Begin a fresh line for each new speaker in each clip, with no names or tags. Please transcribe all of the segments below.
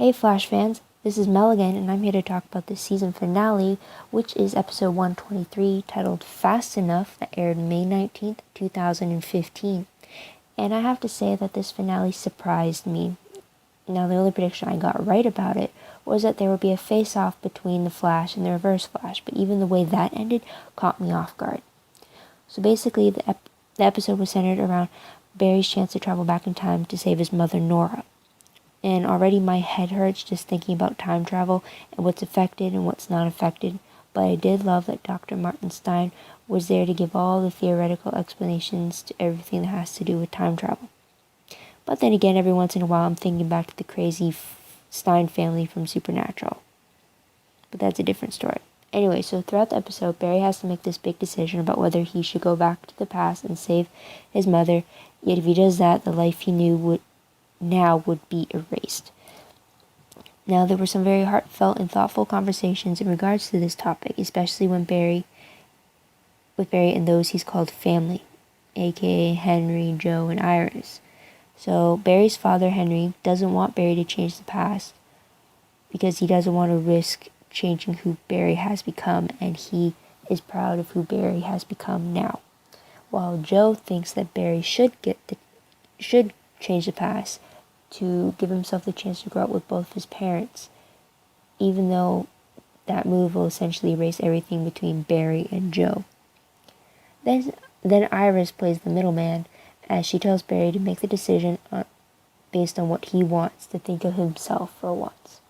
Hey Flash fans, this is Mel again, and I'm here to talk about the season finale, which is episode 123, titled Fast Enough, that aired May 19th, 2015. And I have to say that this finale surprised me. Now, the only prediction I got right about it was that there would be a face-off between the Flash and the Reverse Flash, but even the way that ended caught me off guard. So basically, the episode was centered around Barry's chance to travel back in time to save his mother, Nora. And already my head hurts just thinking about time travel and what's affected and what's not affected. But I did love that Dr. Martin Stein was there to give all the theoretical explanations to everything that has to do with time travel. But then again, every once in a while I'm thinking back to the crazy Stein family from Supernatural. But that's a different story. Anyway, so throughout the episode, Barry has to make this big decision about whether he should go back to the past and save his mother. Yet if he does that, the life he knew would be erased. Now, there were some very heartfelt and thoughtful conversations in regards to this topic, especially with Barry and those he's called family, aka Henry, Joe, and Iris. So Barry's father, Henry, doesn't want Barry to change the past because he doesn't want to risk changing who Barry has become, and he is proud of who Barry has become now. While Joe thinks that Barry should change the past to give himself the chance to grow up with both of his parents, even though that move will essentially erase everything between Barry and Joe. Then Iris plays the middleman, as she tells Barry to make the decision based on what he wants, to think of himself for once.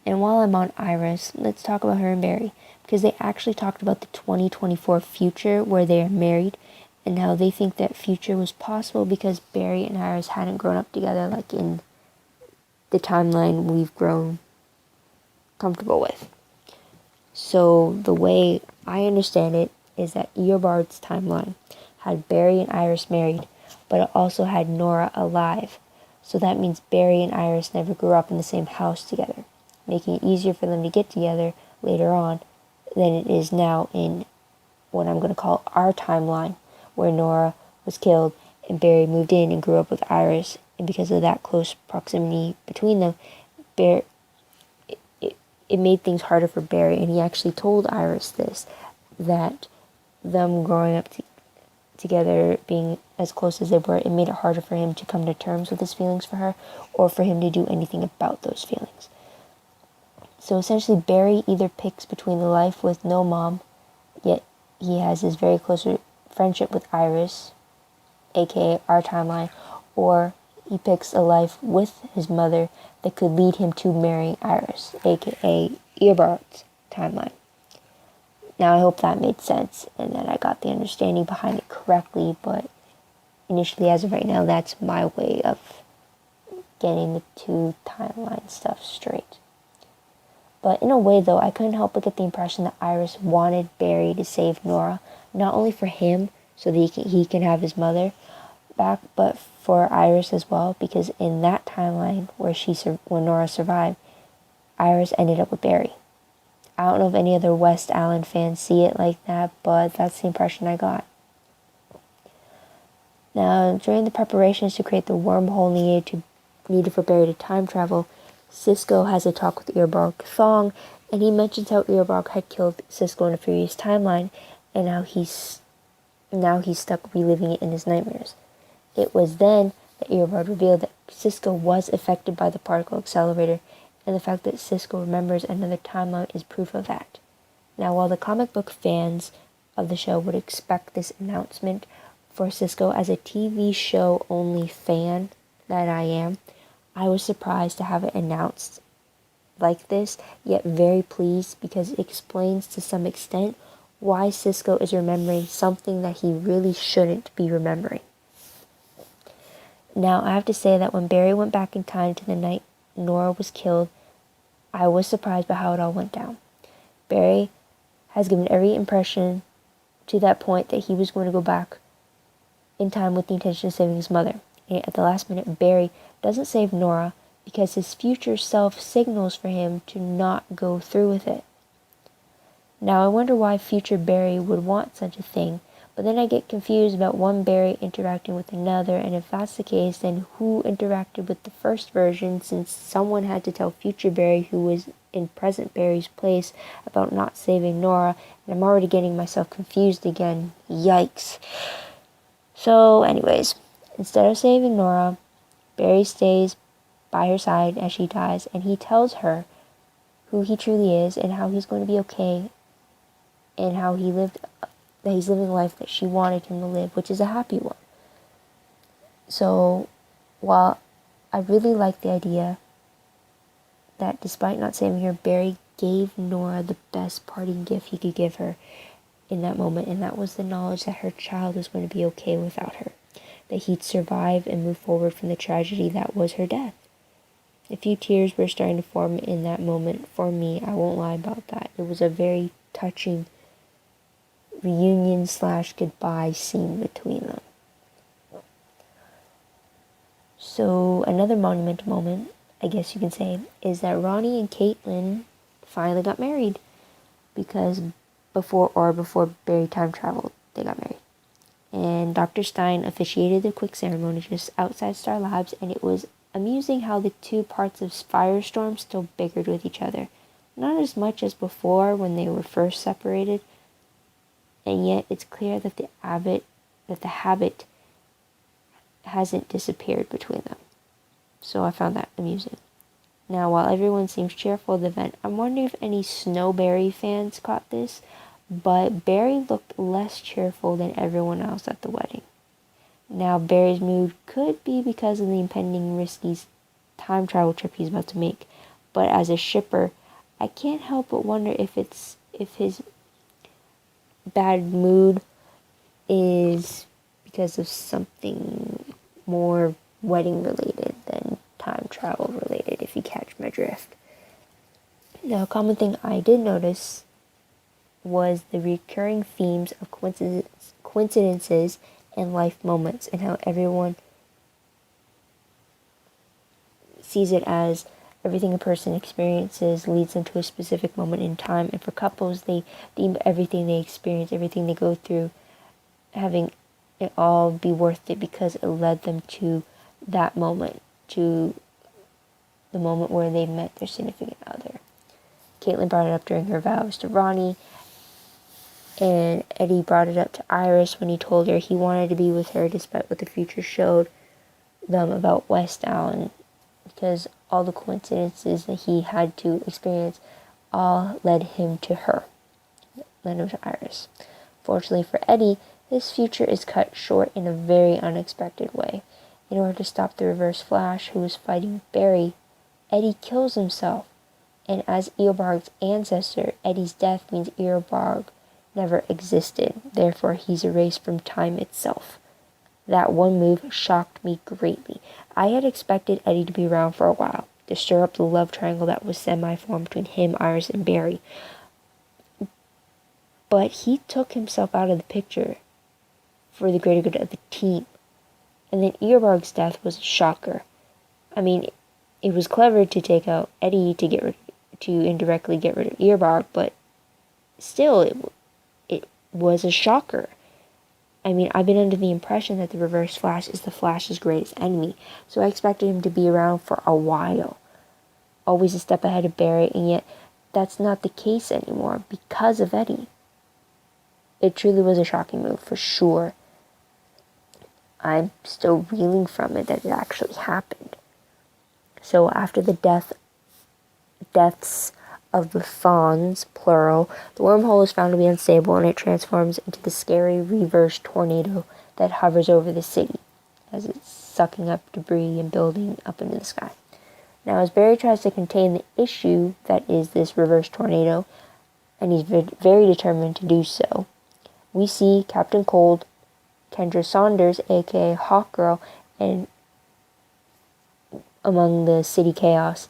And while I'm on Iris, let's talk about her and Barry, because they actually talked about the 2024 future where they are married, and how they think that future was possible because Barry and Iris hadn't grown up together like in the timeline we've grown comfortable with. So the way I understand it is that Eobard's timeline had Barry and Iris married, but it also had Nora alive. So that means Barry and Iris never grew up in the same house together, making it easier for them to get together later on than it is now in what I'm going to call our timeline, where Nora was killed and Barry moved in and grew up with Iris. And because of that close proximity between them, it made things harder for Barry. And he actually told Iris that them growing up together, being as close as they were, it made it harder for him to come to terms with his feelings for her, or for him to do anything about those feelings. So essentially, Barry either picks between the life with no mom, yet he has his very close friendship with Iris, aka our timeline, or he picks a life with his mother that could lead him to marrying Iris, aka Eobard's timeline. Now, I hope that made sense and that I got the understanding behind it correctly, but initially, as of right now, that's my way of getting the two timeline stuff straight. But in a way, though, I couldn't help but get the impression that Iris wanted Barry to save Nora, not only for him, so that he can have his mother back, but for Iris as well, because in that timeline when Nora survived, Iris ended up with Barry. I don't know if any other West Allen fans see it like that, but that's the impression I got. Now, during the preparations to create the wormhole needed for Barry to time travel, Cisco has a talk with Eobard Thong, and he mentions how Eobard had killed Cisco in a previous timeline, and now he's stuck reliving it in his nightmares. It was then that Eobard revealed that Cisco was affected by the particle accelerator, and the fact that Cisco remembers another timeline is proof of that. Now, while the comic book fans of the show would expect this announcement for Cisco, as a TV show only fan that I am, I was surprised to have it announced like this, yet very pleased, because it explains to some extent why Cisco is remembering something that he really shouldn't be remembering. Now, I have to say that when Barry went back in time to the night Nora was killed, I was surprised by how it all went down. Barry has given every impression to that point that he was going to go back in time with the intention of saving his mother. And at the last minute, Barry doesn't save Nora because his future self signals for him to not go through with it. Now, I wonder why future Barry would want such a thing, But then I get confused about one Barry interacting with another, and if that's the case, then who interacted with the first version, since someone had to tell future Barry, who was in present Barry's place, about not saving Nora, and I'm already getting myself confused again. Yikes. So anyways, instead of saving Nora, Barry stays by her side as she dies, and he tells her who he truly is and how he's going to be okay, and how that he's living a life that she wanted him to live, which is a happy one. So, while I really like the idea that despite not saving her, Barry gave Nora the best parting gift he could give her in that moment, and that was the knowledge that her child was going to be okay without her, that he'd survive and move forward from the tragedy that was her death. A few tears were starting to form in that moment for me, I won't lie about that. It was a very touching reunion/goodbye scene between them. So another monumental moment, I guess you can say, is that Ronnie and Caitlin finally got married, because before Barry time traveled, they got married. And Dr. Stein officiated the quick ceremony just outside Star Labs, and it was amusing how the two parts of Firestorm still bickered with each other. Not as much as before when they were first separated, and yet it's clear that the habit hasn't disappeared between them. So I found that amusing. Now, while everyone seems cheerful at the event, I'm wondering if any Snowberry fans caught this, but Barry looked less cheerful than everyone else at the wedding. Now, Barry's mood could be because of the impending risky time travel trip he's about to make, but as a shipper, I can't help but wonder if his bad mood is because of something more wedding related than time travel related, if you catch my drift. Now, a common thing I did notice was the recurring themes of coincidences and life moments, and how everyone sees it as everything a person experiences leads them to a specific moment in time. And for couples, they deem everything they experience, everything they go through, having it all be worth it because it led them to that moment, to the moment where they met their significant other. Caitlin brought it up during her vows to Ronnie, and Eddie brought it up to Iris when he told her he wanted to be with her despite what the future showed them about West Allen, because all the coincidences that he had to experience all led him to her, led him to Iris. Fortunately for Eddie, his future is cut short in a very unexpected way. In order to stop the Reverse Flash, who was fighting Barry, Eddie kills himself, and as Eobard's ancestor, Eddie's death means Eobard never existed, therefore he's erased from time itself. That one move shocked me greatly. I had expected Eddie to be around for a while, to stir up the love triangle that was semi-formed between him, Iris, and Barry. But he took himself out of the picture for the greater good of the team. And then Eobard's death was a shocker. I mean, it was clever to take out Eddie to indirectly get rid of Eobard, but still, it was a shocker. I mean, I've been under the impression that the Reverse Flash is the Flash's greatest enemy, so I expected him to be around for a while, always a step ahead of Barry, and yet that's not the case anymore because of Eddie. It truly was a shocking move, for sure. I'm still reeling from it that it actually happened. So after the deaths of the Fawns, plural, the wormhole is found to be unstable, and it transforms into the scary reverse tornado that hovers over the city as it's sucking up debris and building up into the sky. Now, as Barry tries to contain the issue that is this reverse tornado, and he's very determined to do so, we see Captain Cold, Kendra Saunders, aka Hawkgirl, and among the city chaos.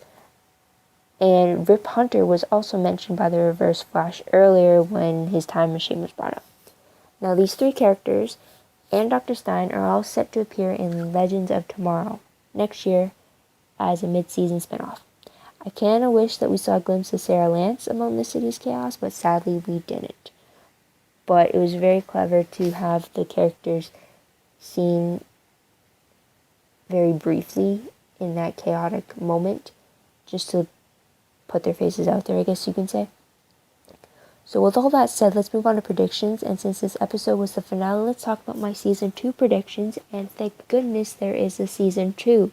And Rip Hunter was also mentioned by the Reverse Flash earlier when his time machine was brought up. Now, these three characters and Dr. Stein are all set to appear in Legends of Tomorrow next year as a mid-season spinoff. I kinda wish that we saw a glimpse of Sarah Lance among the city's chaos, but sadly we didn't. but it was very clever to have the characters seen very briefly in that chaotic moment, just to put their faces out there, I guess you can say. So with all that said, let's move on to predictions. And since this episode was the finale, let's talk about my season 2 predictions. And thank goodness there is a season 2.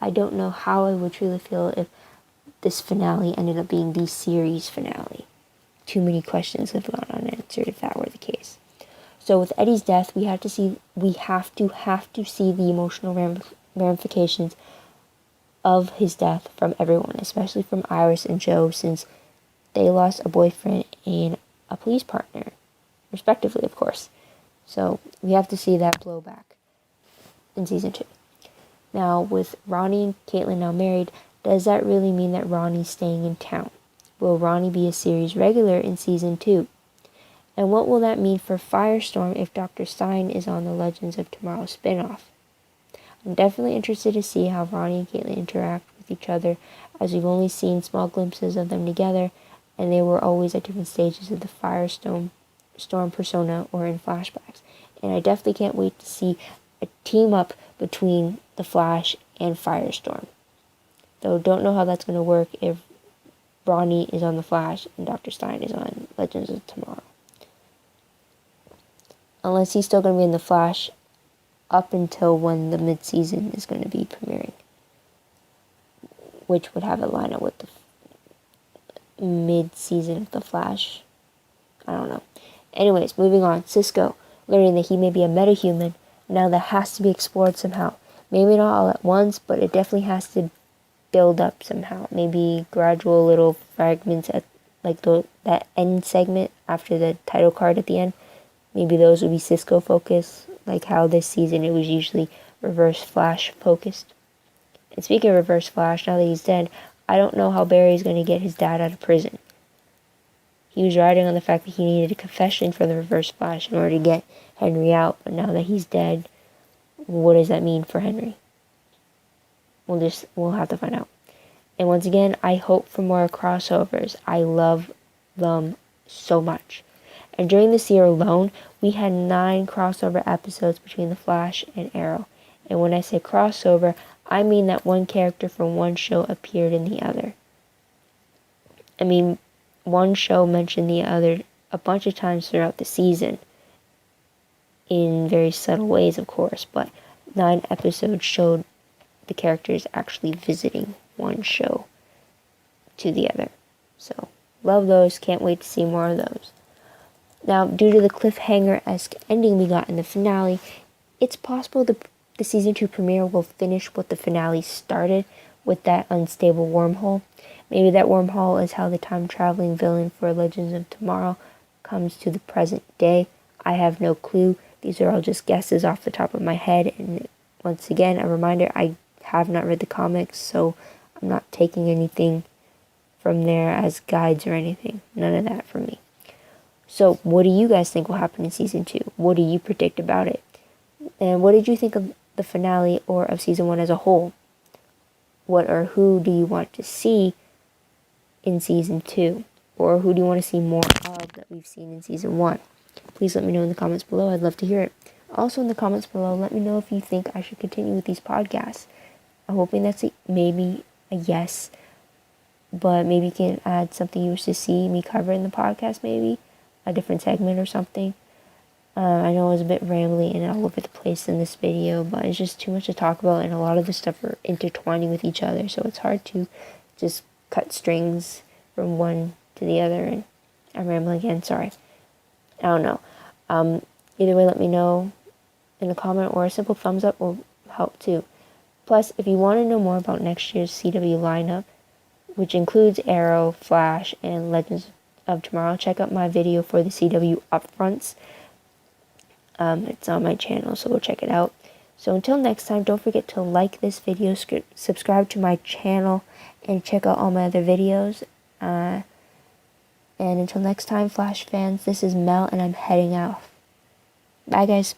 I don't know how I would truly feel if this finale ended up being the series finale. Too many questions have gone unanswered if that were the case. So with Eddie's death, we have to see the emotional ramifications of his death from everyone, especially from Iris and Joe, since they lost a boyfriend and a police partner, respectively, of course. So we have to see that blowback in season 2. Now, with Ronnie and Caitlin now married, does that really mean that Ronnie's staying in town? Will Ronnie be a series regular in season 2? And what will that mean for Firestorm if Dr. Stein is on the Legends of Tomorrow spinoff? I'm definitely interested to see how Ronnie and Caitlin interact with each other, as we've only seen small glimpses of them together, and they were always at different stages of the Firestorm persona or in flashbacks. And I definitely can't wait to see a team up between the Flash and Firestorm. Though don't know how that's going to work if Ronnie is on the Flash and Dr. Stein is on Legends of Tomorrow. Unless he's still going to be in the Flash up until when the mid-season is going to be premiering, which would have it line up with the mid-season of the Flash. I don't know. Anyways, moving on. Cisco learning that he may be a metahuman. Now that has to be explored somehow. Maybe not all at once, but it definitely has to build up somehow. Maybe gradual little fragments at like that end segment after the title card at the end. Maybe those would be Cisco focused, like how this season it was usually Reverse Flash focused. And speaking of Reverse Flash, now that he's dead, I don't know how Barry's going to get his dad out of prison. He was riding on the fact that he needed a confession for the Reverse Flash in order to get Henry out, but now that he's dead, what does that mean for Henry? We'll have to find out. And once again, I hope for more crossovers. I love them so much. And during this year alone, we had 9 crossover episodes between The Flash and Arrow. And when I say crossover, I mean that one character from one show appeared in the other. I mean, one show mentioned the other a bunch of times throughout the season. In very subtle ways, of course. But 9 episodes showed the characters actually visiting one show to the other. So, love those. Can't wait to see more of those. Now, due to the cliffhanger-esque ending we got in the finale, it's possible the season 2 premiere will finish what the finale started with that unstable wormhole. Maybe that wormhole is how the time-traveling villain for Legends of Tomorrow comes to the present day. I have no clue. These are all just guesses off the top of my head. And once again, a reminder, I have not read the comics, so I'm not taking anything from there as guides or anything. None of that for me. So, what do you guys think will happen in season 2? What do you predict about it? And what did you think of the finale or of season 1 as a whole? What or who do you want to see in season 2? Or who do you want to see more of that we've seen in season 1? Please let me know in the comments below. I'd love to hear it. Also in the comments below, let me know if you think I should continue with these podcasts. I'm hoping that's maybe a yes. But maybe you can add something you wish to see me cover in the podcast, maybe. A different segment or something. I know it was a bit rambly and all over the place in this video, but it's just too much to talk about, and a lot of the stuff are intertwining with each other, so it's hard to just cut strings from one to the other. And I'm rambling again, sorry. I don't know. Either way, let me know in a comment, or a simple thumbs up will help too. Plus, if you want to know more about next year's CW lineup, which includes Arrow, Flash, and Legends of Tomorrow, check out my video for the CW upfronts. It's on my channel, so go check it out. So until next time, don't forget to like this video, subscribe to my channel, and check out all my other videos. And until next time, Flash fans, this is Mel, and I'm heading out. Bye, guys.